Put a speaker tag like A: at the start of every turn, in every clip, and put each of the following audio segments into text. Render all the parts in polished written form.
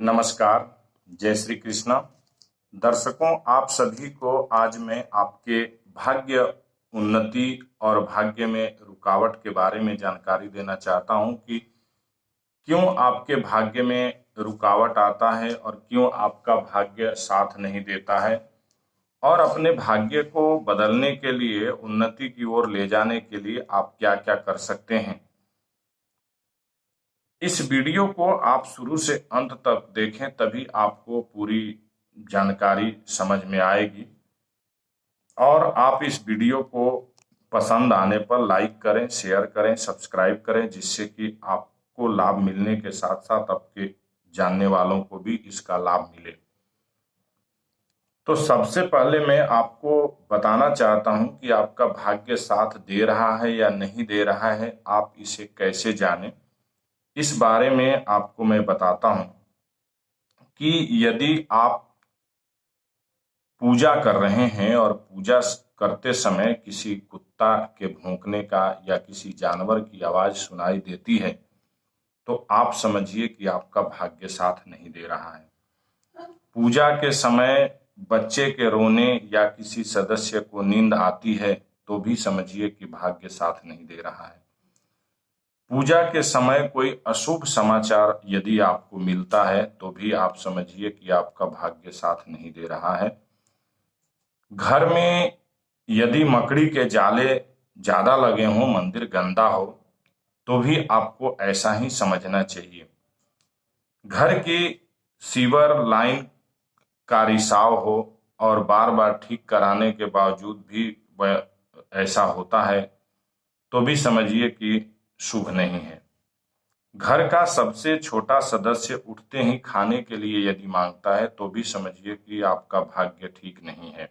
A: नमस्कार, जय श्री कृष्णा। दर्शकों, आप सभी को आज मैं आपके भाग्य उन्नति और भाग्य में रुकावट के बारे में जानकारी देना चाहता हूं कि क्यों आपके भाग्य में रुकावट आता है और क्यों आपका भाग्य साथ नहीं देता है, और अपने भाग्य को बदलने के लिए, उन्नति की ओर ले जाने के लिए आप क्या क्या कर सकते हैं। इस वीडियो को आप शुरू से अंत तक देखें, तभी आपको पूरी जानकारी समझ में आएगी। और आप इस वीडियो को पसंद आने पर लाइक करें, शेयर करें, सब्सक्राइब करें, जिससे कि आपको लाभ मिलने के साथ साथ आपके जानने वालों को भी इसका लाभ मिले। तो सबसे पहले मैं आपको बताना चाहता हूं कि आपका भाग्य साथ दे रहा है या नहीं दे रहा है, आप इसे कैसे जानें। इस बारे में आपको मैं बताता हूं कि यदि आप पूजा कर रहे हैं और पूजा करते समय किसी कुत्ता के भौंकने का या किसी जानवर की आवाज सुनाई देती है, तो आप समझिए कि आपका भाग्य साथ नहीं दे रहा है। पूजा के समय बच्चे के रोने या किसी सदस्य को नींद आती है, तो भी समझिए कि भाग्य साथ नहीं दे रहा है। पूजा के समय कोई अशुभ समाचार यदि आपको मिलता है, तो भी आप समझिए कि आपका भाग्य साथ नहीं दे रहा है। घर में यदि मकड़ी के जाले ज्यादा लगे हों, मंदिर गंदा हो, तो भी आपको ऐसा ही समझना चाहिए। घर की सीवर लाइन का रिसाव हो और बार बार ठीक कराने के बावजूद भी वह ऐसा होता है, तो भी समझिए कि शुभ नहीं है। घर का सबसे छोटा सदस्य उठते ही खाने के लिए यदि मांगता है, तो भी समझिए कि आपका भाग्य ठीक नहीं है।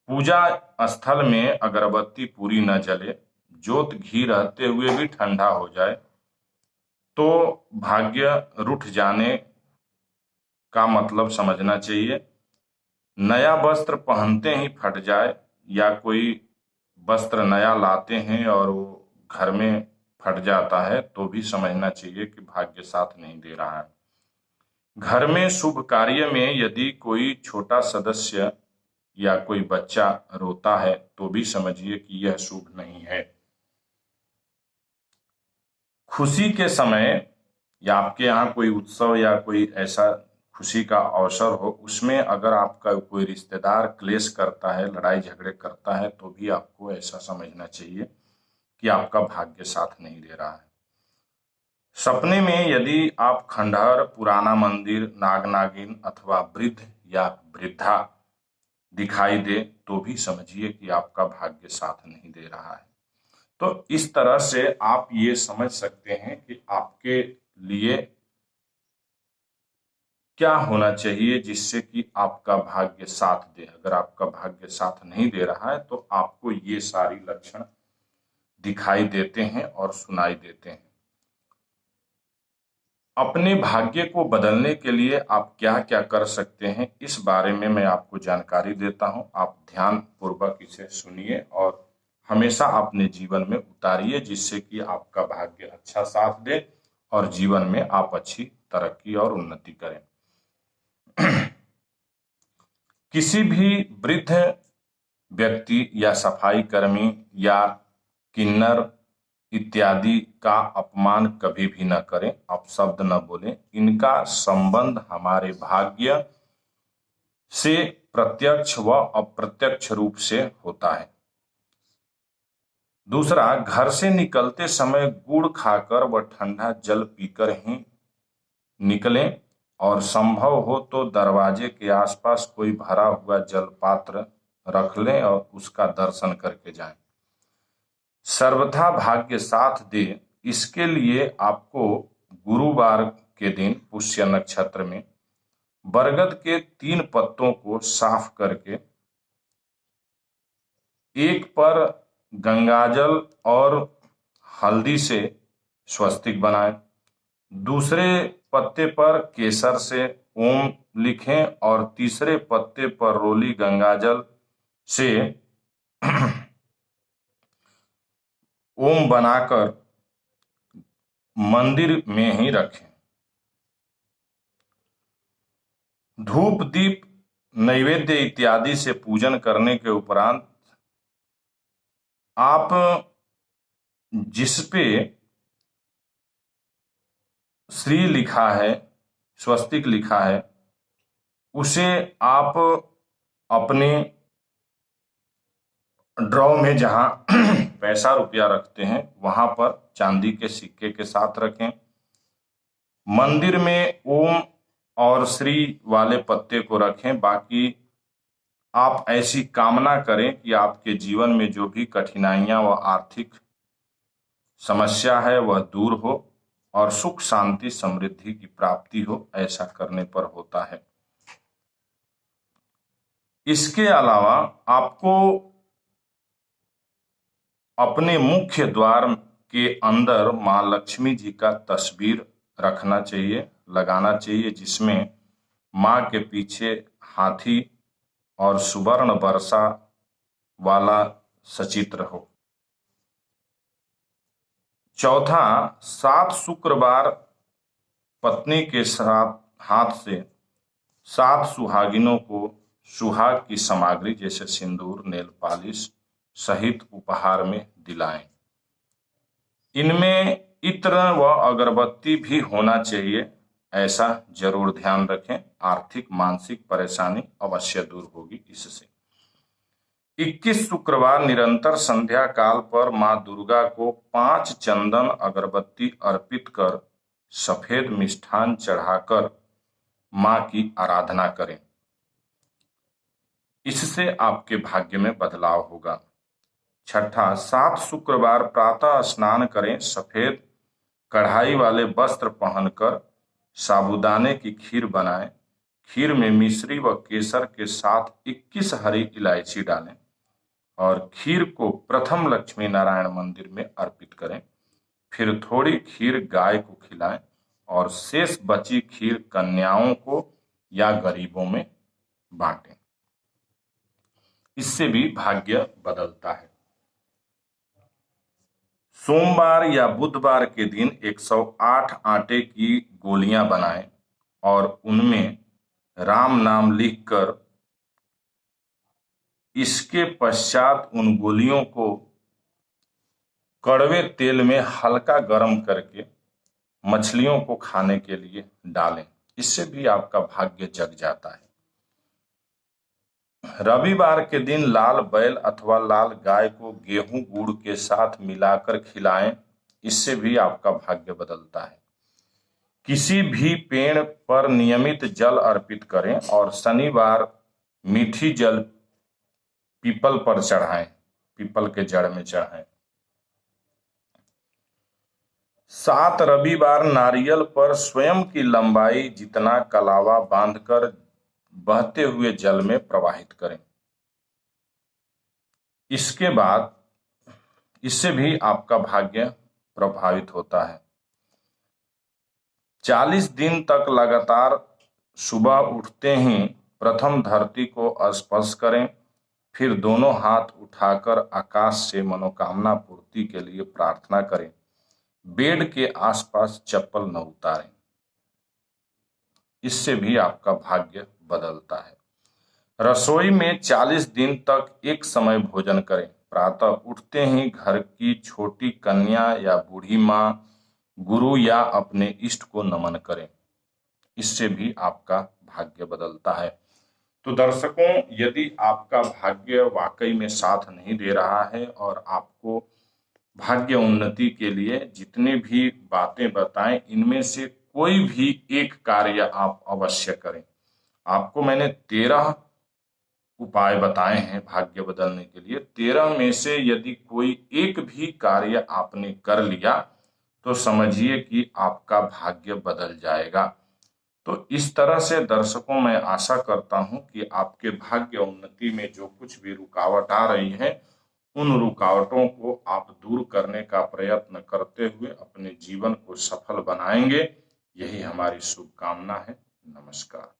A: पूजा स्थल में अगरबत्ती पूरी न जले, जोत घी रहते हुए भी ठंडा हो जाए, तो भाग्य रूठ जाने का मतलब समझना चाहिए। नया वस्त्र पहनते ही फट जाए, या कोई वस्त्र नया लाते हैं और वो घर में फट जाता है, तो भी समझना चाहिए कि भाग्य साथ नहीं दे रहा है। घर में शुभ कार्य में यदि कोई छोटा सदस्य या कोई बच्चा रोता है, तो भी समझिए कि यह शुभ नहीं है। खुशी के समय या आपके यहाँ कोई उत्सव या कोई ऐसा खुशी का अवसर हो, उसमें अगर आपका कोई रिश्तेदार क्लेश करता है, लड़ाई झगड़े करता है, तो भी आपको ऐसा समझना चाहिए कि आपका भाग्य साथ नहीं दे रहा है। सपने में यदि आप खंडहर, पुराना मंदिर, नाग नागिन अथवा वृद्ध या वृद्धा दिखाई दे, तो भी समझिए कि आपका भाग्य साथ नहीं दे रहा है। तो इस तरह से आप ये समझ सकते हैं कि आपके लिए क्या होना चाहिए जिससे कि आपका भाग्य साथ दे। अगर आपका भाग्य साथ नहीं दे रहा है, तो आपको ये सारी लक्षण दिखाई देते हैं और सुनाई देते हैं। अपने भाग्य को बदलने के लिए आप क्या क्या कर सकते हैं, इस बारे में मैं आपको जानकारी देता हूं। आप ध्यान पूर्वक इसे सुनिए और हमेशा अपने जीवन में उतारिए, जिससे कि आपका भाग्य अच्छा साथ दे और जीवन में आप अच्छी तरक्की और उन्नति करें। किसी भी वृद्ध व्यक्ति या सफाई कर्मी या किन्नर इत्यादि का अपमान कभी भी न करें, अपशब्द न बोलें। इनका संबंध हमारे भाग्य से प्रत्यक्ष व अप्रत्यक्ष रूप से होता है। दूसरा, घर से निकलते समय गुड़ खाकर व ठंडा जल पीकर ही निकलें, और संभव हो तो दरवाजे के आसपास कोई भरा हुआ जल पात्र रख लें और उसका दर्शन करके जाएं। सर्वथा भाग्य साथ दे, इसके लिए आपको गुरुवार के दिन पुष्य नक्षत्र में बरगद के 3 पत्तों को साफ करके एक पर गंगाजल और हल्दी से स्वस्तिक बनाएं, दूसरे पत्ते पर केसर से ओम लिखें और तीसरे पत्ते पर रोली गंगाजल से ओम बनाकर मंदिर में ही रखें। धूप दीप नैवेद्य इत्यादि से पूजन करने के उपरांत आप जिस पे श्री लिखा है, स्वस्तिक लिखा है, उसे आप अपने ड्रॉ में जहां पैसा रुपया रखते हैं वहां पर चांदी के सिक्के के साथ रखें। मंदिर में ओम और श्री वाले पत्ते को रखें। बाकी आप ऐसी कामना करें कि आपके जीवन में जो भी कठिनाइयां व आर्थिक समस्या है वह दूर हो और सुख शांति समृद्धि की प्राप्ति हो। ऐसा करने पर होता है। इसके अलावा आपको अपने मुख्य द्वार के अंदर मां लक्ष्मी जी का तस्वीर रखना चाहिए, लगाना चाहिए, जिसमें मां के पीछे हाथी और सुवर्ण वर्षा वाला सचित्र हो। चौथा, 7 शुक्रवार पत्नी के साथ हाथ से 7 सुहागिनों को सुहाग की सामग्री जैसे सिंदूर, नेल पॉलिश सहित उपहार में दिलाएं। इनमें इत्र व अगरबत्ती भी होना चाहिए, ऐसा जरूर ध्यान रखें। आर्थिक मानसिक परेशानी अवश्य दूर होगी इससे। 21 शुक्रवार निरंतर संध्या काल पर मां दुर्गा को 5 चंदन अगरबत्ती अर्पित कर सफेद मिष्ठान चढ़ाकर मां की आराधना करें। इससे आपके भाग्य में बदलाव होगा। छठा, 7 शुक्रवार प्रातः स्नान करें, सफेद कढ़ाई वाले वस्त्र पहनकर साबूदाने की खीर बनाएं। खीर में मिश्री व केसर के साथ 21 हरी इलायची डालें और खीर को प्रथम लक्ष्मी नारायण मंदिर में अर्पित करें। फिर थोड़ी खीर गाय को खिलाएं और शेष बची खीर कन्याओं को या गरीबों में बांटें। इससे भी भाग्य बदलता है। सोमवार या बुधवार के दिन 108 आटे की गोलियां बनाएं और उनमें राम नाम लिखकर इसके पश्चात उन गोलियों को कड़वे तेल में हल्का गर्म करके मछलियों को खाने के लिए डालें। इससे भी आपका भाग्य जग जाता है। रविवार के दिन लाल बैल अथवा लाल गाय को गेहूं गुड़ के साथ मिलाकर खिलाएं। इससे भी आपका भाग्य बदलता है। किसी भी पेड़ पर नियमित जल अर्पित करें और शनिवार मीठी जल पीपल पर चढ़ाएं, पीपल के जड़ में चढ़ाएं। 7 रविवार नारियल पर स्वयं की लंबाई जितना कलावा बांधकर बहते हुए जल में प्रवाहित करें। इसके बाद इससे भी आपका भाग्य प्रभावित होता है। 40 दिन तक लगातार सुबह उठते ही प्रथम धरती को स्पर्श करें, फिर दोनों हाथ उठाकर आकाश से मनोकामना पूर्ति के लिए प्रार्थना करें। बेड के आसपास चप्पल न उतारें। इससे भी आपका भाग्य बदलता है। रसोई में 40 दिन तक एक समय भोजन करें। प्रातः उठते ही घर की छोटी कन्या या बूढ़ी मां, गुरु या अपने इष्ट को नमन करें। इससे भी आपका भाग्य बदलता है। तो दर्शकों, यदि आपका भाग्य वाकई में साथ नहीं दे रहा है और आपको भाग्य उन्नति के लिए जितने भी बातें बताएं, इनमें से कोई भी एक कार्य आप अवश्य करें। आपको मैंने 13 उपाय बताए हैं भाग्य बदलने के लिए। 13 में से यदि कोई एक भी कार्य आपने कर लिया तो समझिए कि आपका भाग्य बदल जाएगा। तो इस तरह से दर्शकों, मैं आशा करता हूं कि आपके भाग्य उन्नति में जो कुछ भी रुकावट आ रही है, उन रुकावटों को आप दूर करने का प्रयत्न करते हुए अपने जीवन को सफल बनाएंगे। यही हमारी शुभकामना है। नमस्कार।